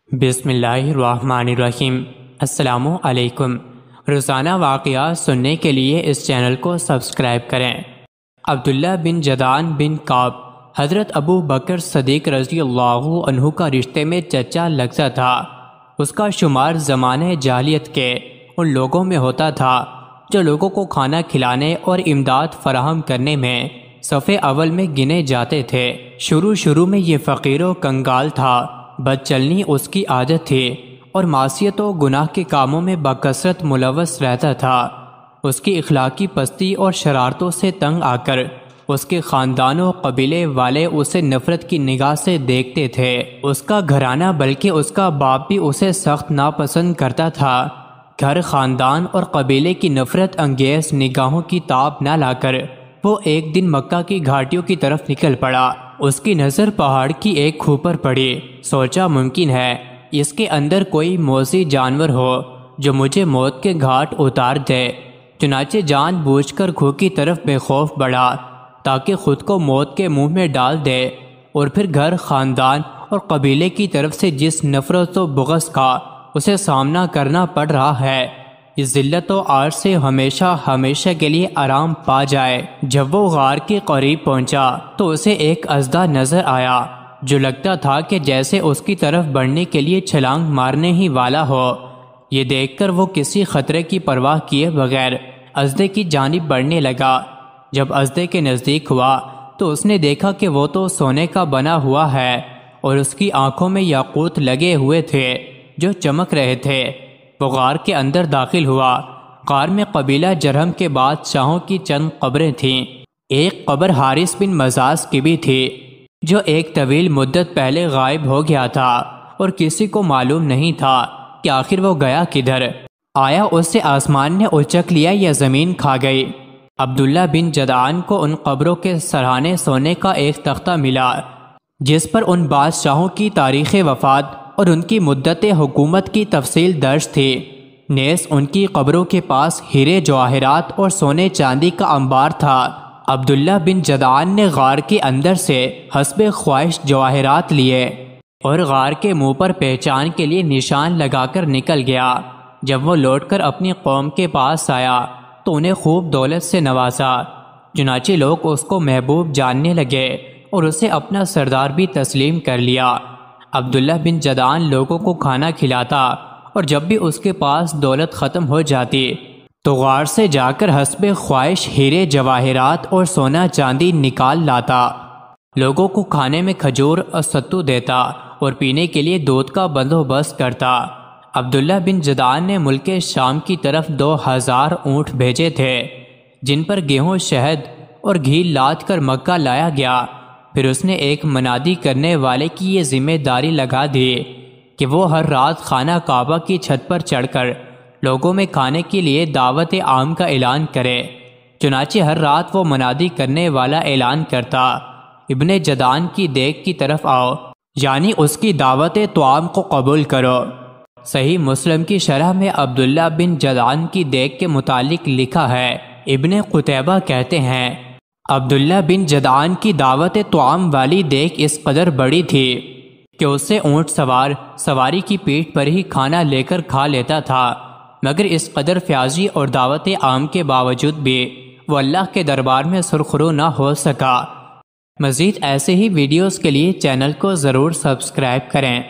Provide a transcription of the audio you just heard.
بسم اللہ الرحمن الرحیم۔ السلام علیکم۔ روزانہ واقعات سننے کے لیے اس چینل کو سبسکرائب کریں۔ عبداللہ بن جدعان بن کعب حضرت ابو بکر صدیق رضی اللہ عنہ کا رشتے میں چچا لگتا تھا۔ اس کا شمار زمانے جاہلیت کے ان لوگوں میں ہوتا تھا جو لوگوں کو کھانا کھلانے اور امداد فراہم کرنے میں صف اول میں گنے جاتے تھے۔ شروع میں یہ فقیر و کنگال تھا، بد چلنی اس کی عادت تھی اور معصیت و گناہ کے کاموں میں بکثرت ملوث رہتا تھا۔ اس کی اخلاقی پستی اور شرارتوں سے تنگ آ کر اس کے خاندان و قبیلے والے اسے نفرت کی نگاہ سے دیکھتے تھے۔ اس کا گھرانہ بلکہ اس کا باپ بھی اسے سخت ناپسند کرتا تھا۔ گھر، خاندان اور قبیلے کی نفرت انگیز نگاہوں کی تاب نہ لا کر وہ ایک دن مکہ کی گھاٹیوں کی طرف نکل پڑا۔ اس کی نظر پہاڑ کی ایک کھو پر پڑی۔ سوچا ممکن ہے اس کے اندر کوئی موذی جانور ہو جو مجھے موت کے گھاٹ اتار دے۔ چنانچہ جان بوجھ کر کھو کی طرف بے خوف بڑھا تاکہ خود کو موت کے منہ میں ڈال دے، اور پھر گھر، خاندان اور قبیلے کی طرف سے جس نفرت و بغض کا اسے سامنا کرنا پڑ رہا ہے، اس ذلت و عار سے ہمیشہ کے لیے آرام پا جائے۔ جب وہ غار کے قریب پہنچا تو اسے ایک اژدہا نظر آیا جو لگتا تھا کہ جیسے اس کی طرف بڑھنے کے لیے چھلانگ مارنے ہی والا ہو۔ یہ دیکھ کر وہ کسی خطرے کی پرواہ کیے بغیر اژدھے کی جانب بڑھنے لگا۔ جب اژدھے کے نزدیک ہوا تو اس نے دیکھا کہ وہ تو سونے کا بنا ہوا ہے اور اس کی آنکھوں میں یاقوت لگے ہوئے تھے جو چمک رہے تھے۔ وہ غار کے اندر داخل ہوا۔ غار میں قبیلہ جرہم کے بادشاہوں کی چند قبریں تھیں۔ ایک قبر حارث بن مزاز کی بھی تھی جو ایک طویل مدت پہلے غائب ہو گیا تھا اور کسی کو معلوم نہیں تھا کہ آخر وہ گیا کدھر۔ آیا اس سے آسمان نے اچک لیا یا زمین کھا گئی؟ عبداللہ بن جدعان کو ان قبروں کے سرہانے سونے کا ایک تختہ ملا جس پر ان بادشاہوں کی تاریخ وفات اور ان کی مدت حکومت کی تفصیل درج تھی۔ نیز ان کی قبروں کے پاس ہیرے، جواہرات اور سونے چاندی کا انبار تھا۔ عبداللہ بن جدعان نے غار کے اندر سے حسب خواہش جواہرات لیے اور غار کے منہ پر پہچان کے لیے نشان لگا کر نکل گیا۔ جب وہ لوٹ کر اپنی قوم کے پاس آیا تو انہیں خوب دولت سے نوازا۔ چنانچہ لوگ اس کو محبوب جاننے لگے اور اسے اپنا سردار بھی تسلیم کر لیا۔ عبداللہ بن جدعان لوگوں کو کھانا کھلاتا اور جب بھی اس کے پاس دولت ختم ہو جاتی تو غار سے جا کر حسب خواہش ہیرے، جواہرات اور سونا چاندی نکال لاتا۔ لوگوں کو کھانے میں کھجور اور ستو دیتا اور پینے کے لیے دودھ کا بندوبست کرتا۔ عبداللہ بن جدعان نے ملک شام کی طرف 2000 اونٹ بھیجے تھے جن پر گیہوں، شہد اور گھی لاد کر مکہ لایا گیا۔ پھر اس نے ایک منادی کرنے والے کی یہ ذمہ داری لگا دی کہ وہ ہر رات خانہ کعبہ کی چھت پر چڑھ کر لوگوں میں کھانے کے لیے دعوت عام کا اعلان کرے۔ چنانچہ ہر رات وہ منادی کرنے والا اعلان کرتا، ابن جدعان کی دیگ کی طرف آؤ، یعنی اس کی دعوت طعام کو قبول کرو۔ صحیح مسلم کی شرح میں عبداللہ بن جدعان کی دیگ کے متعلق لکھا ہے۔ ابن قتیبہ کہتے ہیں عبداللہ بن جدعان کی دعوت طعام والی دیگ اس قدر بڑی تھی کہ اس سے اونٹ سوار سواری کی پیٹھ پر ہی کھانا لے کر کھا لیتا تھا، مگر اس قدر فیاضی اور دعوت عام کے باوجود بھی وہ اللہ کے دربار میں سرخرو نہ ہو سکا۔ مزید ایسے ہی ویڈیوز کے لیے چینل کو ضرور سبسکرائب کریں۔